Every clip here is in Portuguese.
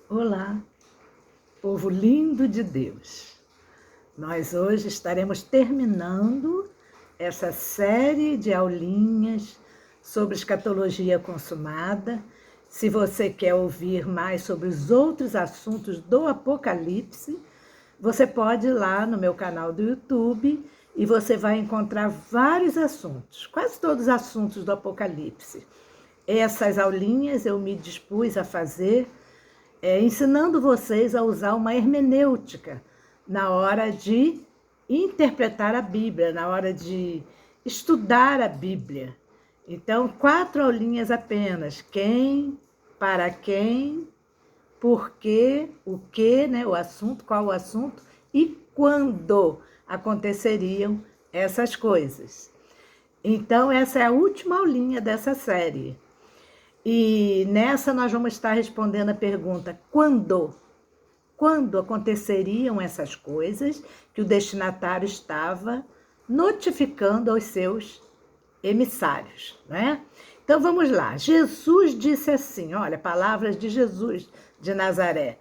Olá, povo lindo de Deus. Nós hoje estaremos terminando essa série de aulinhas sobre escatologia consumada. Se você quer ouvir mais sobre os outros assuntos do Apocalipse, você pode ir lá no meu canal do YouTube e você vai encontrar vários assuntos, quase todos os assuntos do Apocalipse. Essas aulinhas eu me dispus a fazer ensinando vocês a usar uma hermenêutica na hora de interpretar a Bíblia, na hora de estudar a Bíblia. Então, 4 aulinhas apenas. Quem, para quem, por quê, o que, né, o assunto, qual o assunto e quando aconteceriam essas coisas. Então, essa é a última aulinha dessa série. E nessa nós vamos estar respondendo a pergunta: quando? Quando aconteceriam essas coisas que o destinatário estava notificando aos seus emissários, né? Então vamos lá. Jesus disse assim, olha, palavras de Jesus de Nazaré: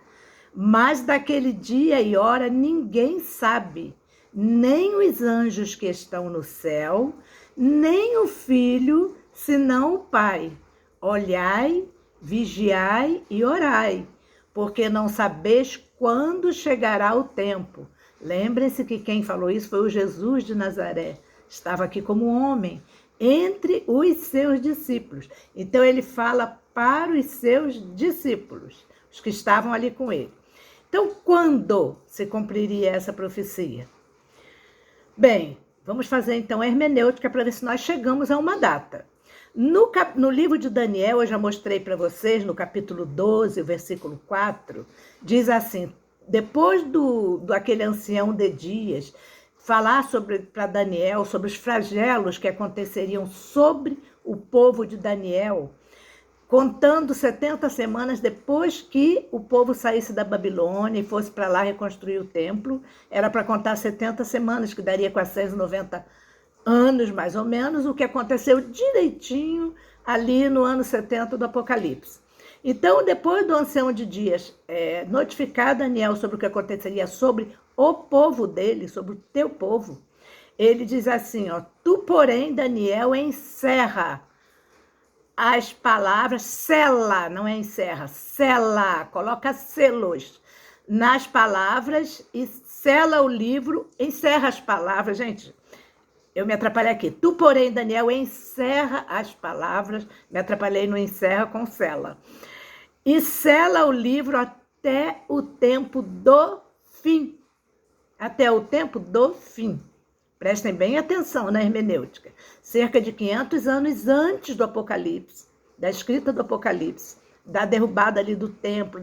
mas daquele dia e hora ninguém sabe, nem os anjos que estão no céu, nem o Filho, senão o Pai. Olhai, vigiai e orai, porque não sabeis quando chegará o tempo. Lembrem-se que quem falou isso foi o Jesus de Nazaré. Estava aqui como homem, entre os seus discípulos. Então ele fala para os seus discípulos, os que estavam ali com ele. Então, quando se cumpriria essa profecia? Bem, vamos fazer então a hermenêutica para ver se nós chegamos a uma data. No livro de Daniel, eu já mostrei para vocês, no capítulo 12, versículo 4, diz assim: depois daquele ancião de dias falar para Daniel sobre os flagelos que aconteceriam sobre o povo de Daniel, contando 70 semanas depois que o povo saísse da Babilônia e fosse para lá reconstruir o templo, era para contar 70 semanas, que daria 490 anos, mais ou menos, o que aconteceu direitinho ali no ano 70 do Apocalipse. Então, depois do ancião de dias notificar Daniel sobre o que aconteceria sobre o povo dele, sobre o teu povo, ele diz assim, ó: tu, porém, Daniel, encerra as palavras, sela, não é encerra, sela, coloca selos nas palavras e sela o livro, encerra as palavras, gente. Eu me atrapalhei aqui. Tu, porém, Daniel, encerra as palavras. Me atrapalhei no encerra com sela. E sela o livro até o tempo do fim. Até o tempo do fim. Prestem bem atenção na hermenêutica. Cerca de 500 anos antes do Apocalipse, da escrita do Apocalipse, da derrubada ali do templo,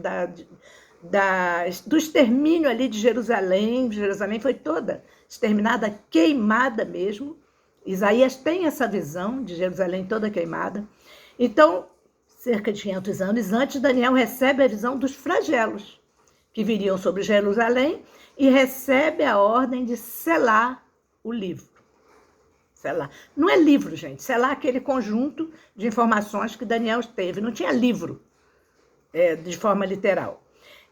do extermínio ali de Jerusalém. Jerusalém foi toda exterminada, queimada mesmo. Isaías tem essa visão de Jerusalém toda queimada. Então, cerca de 500 anos antes, Daniel recebe a visão dos flagelos que viriam sobre Jerusalém e recebe a ordem de selar o livro. Selar. Não é livro, gente. Selar aquele conjunto de informações que Daniel teve. Não tinha livro de forma literal.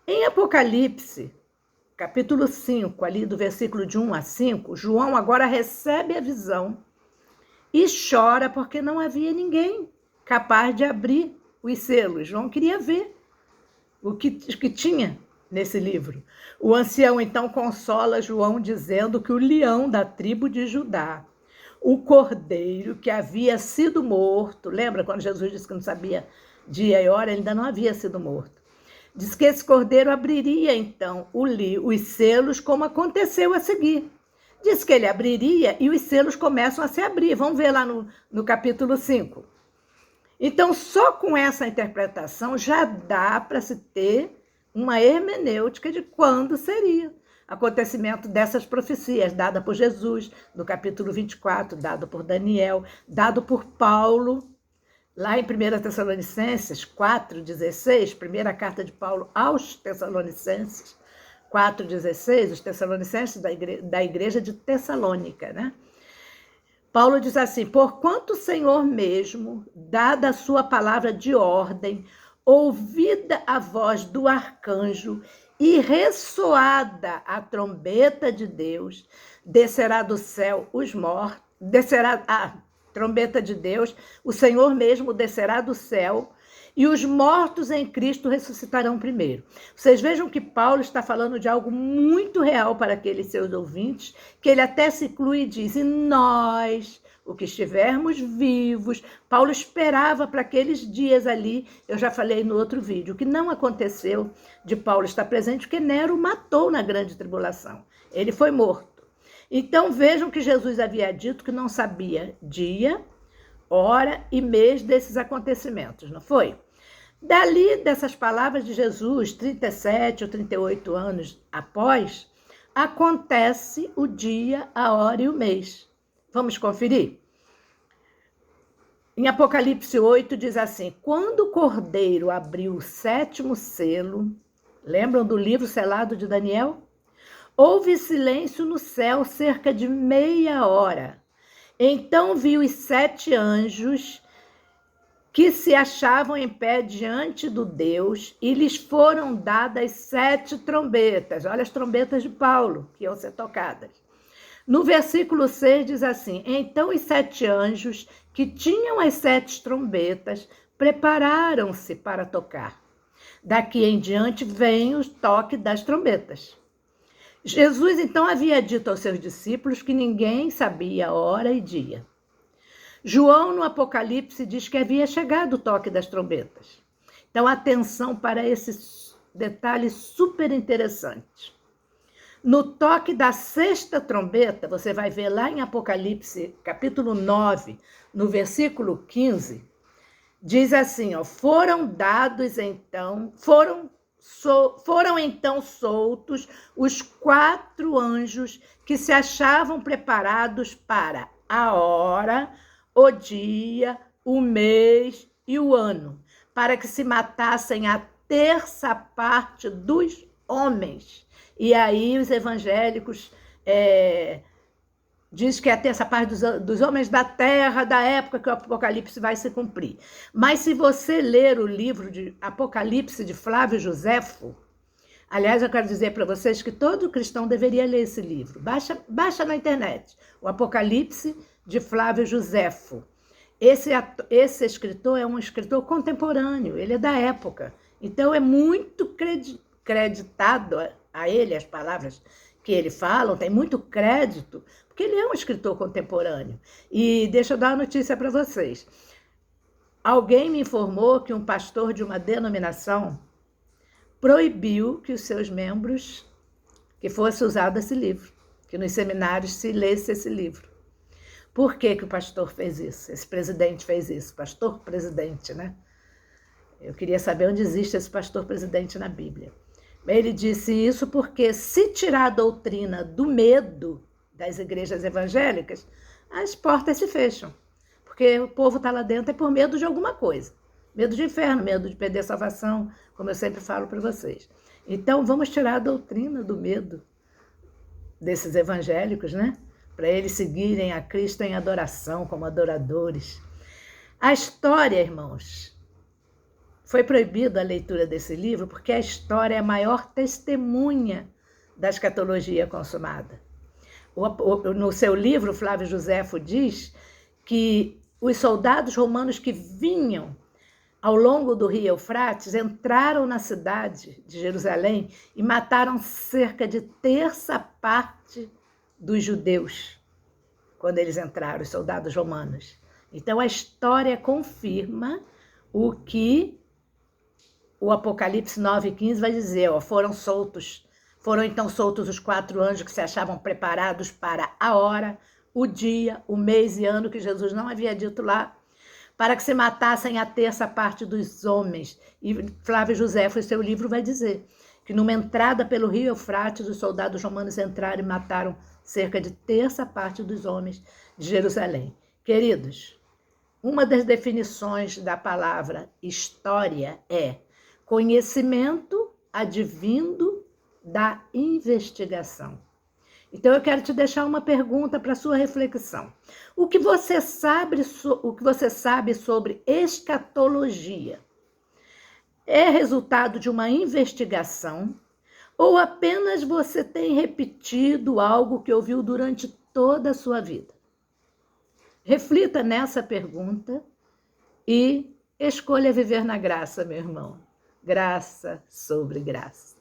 Em Apocalipse, capítulo 5, ali do versículo de 1 a 5, João agora recebe a visão e chora porque não havia ninguém capaz de abrir os selos. João queria ver o que tinha nesse livro. O ancião então consola João dizendo que o leão da tribo de Judá, o cordeiro que havia sido morto, lembra quando Jesus disse que não sabia dia e hora? Ele ainda não havia sido morto. Diz que esse cordeiro abriria, então, os selos, como aconteceu a seguir. Diz que ele abriria e os selos começam a se abrir. Vamos ver lá no capítulo 5. Então, só com essa interpretação já dá para se ter uma hermenêutica de quando seria acontecimento dessas profecias, dada por Jesus, no capítulo 24, dado por Daniel, dado por Paulo, lá em 1 Tessalonicenses 4,16, primeira carta de Paulo aos Tessalonicenses, 4,16, os Tessalonicenses da igreja de Tessalônica, né? Paulo diz assim: porquanto o Senhor mesmo, dada a sua palavra de ordem, ouvida a voz do arcanjo e ressoada a trombeta de Deus, descerá do céu os mortos, descerá a trombeta de Deus, o Senhor mesmo descerá do céu, e os mortos em Cristo ressuscitarão primeiro. Vocês vejam que Paulo está falando de algo muito real para aqueles seus ouvintes, que ele até se inclui e diz, e nós, o que estivermos vivos, Paulo esperava para aqueles dias ali, eu já falei no outro vídeo, que não aconteceu de Paulo estar presente, porque Nero o matou na grande tribulação. Ele foi morto. Então vejam que Jesus havia dito que não sabia dia, hora e mês desses acontecimentos, não foi? Dali, dessas palavras de Jesus, 37 ou 38 anos após, acontece o dia, a hora e o mês. Vamos conferir? Em Apocalipse 8 diz assim, quando o Cordeiro abriu o 7º selo, lembram do livro selado de Daniel? Houve silêncio no céu cerca de meia hora. Então vi os 7 anjos que se achavam em pé diante do Deus e lhes foram dadas 7 trombetas. Olha as trombetas de Paulo, que iam ser tocadas. No versículo 6 diz assim, então os 7 anjos que tinham as 7 trombetas prepararam-se para tocar. Daqui em diante vem o toque das trombetas. Jesus então havia dito aos seus discípulos que ninguém sabia hora e dia. João, no Apocalipse, diz que havia chegado o toque das trombetas. Então, atenção para esse detalhe super interessante. No toque da 6ª trombeta, você vai ver lá em Apocalipse, capítulo 9, no versículo 15, diz assim, ó, foram então soltos os 4 anjos que se achavam preparados para a hora, o dia, o mês e o ano, para que se matassem a 1/3 parte dos homens. E aí os evangélicos diz que é a 1/3 parte dos homens da terra, da época que o Apocalipse vai se cumprir. Mas se você ler o livro de Apocalipse de Flávio Joséfo, aliás, eu quero dizer para vocês que todo cristão deveria ler esse livro. Baixa na internet, o Apocalipse de Flávio Joséfo. Esse escritor é um escritor contemporâneo, ele é da época. Então, é muito creditado a ele, as palavras que ele fala, tem muito crédito, porque ele é um escritor contemporâneo. E deixa eu dar uma notícia para vocês. Alguém me informou que um pastor de uma denominação proibiu que os seus membros, que fosse usado esse livro, que nos seminários se lesse esse livro. Por que que o pastor fez isso? Esse presidente fez isso, pastor-presidente, né? Eu queria saber onde existe esse pastor-presidente na Bíblia. Ele disse isso porque se tirar a doutrina do medo das igrejas evangélicas, as portas se fecham. Porque o povo está lá dentro é por medo de alguma coisa. Medo de inferno, medo de perder a salvação, como eu sempre falo para vocês. Então, vamos tirar a doutrina do medo desses evangélicos, né? Para eles seguirem a Cristo em adoração, como adoradores. A história, irmãos, foi proibida a leitura desse livro porque a história é a maior testemunha da escatologia consumada. No seu livro, Flávio Joséfo diz que os soldados romanos que vinham ao longo do rio Eufrates entraram na cidade de Jerusalém e mataram cerca de 1/3 parte dos judeus, quando eles entraram, os soldados romanos. Então, a história confirma o que o Apocalipse 9:15 vai dizer, ó, foram então soltos os 4 anjos que se achavam preparados para a hora, o dia, o mês e ano que Jesus não havia dito lá, para que se matassem a 1/3 parte dos homens. E Flávio Joséfo, em seu livro, vai dizer que numa entrada pelo rio Eufrates, os soldados romanos entraram e mataram cerca de 1/3 parte dos homens de Jerusalém. Queridos, uma das definições da palavra história é conhecimento advindo da investigação. Então, eu quero te deixar uma pergunta para sua reflexão. O que você sabe sobre escatologia? É resultado de uma investigação? Ou apenas você tem repetido algo que ouviu durante toda a sua vida? Reflita nessa pergunta e escolha viver na graça, meu irmão. Graça sobre graça.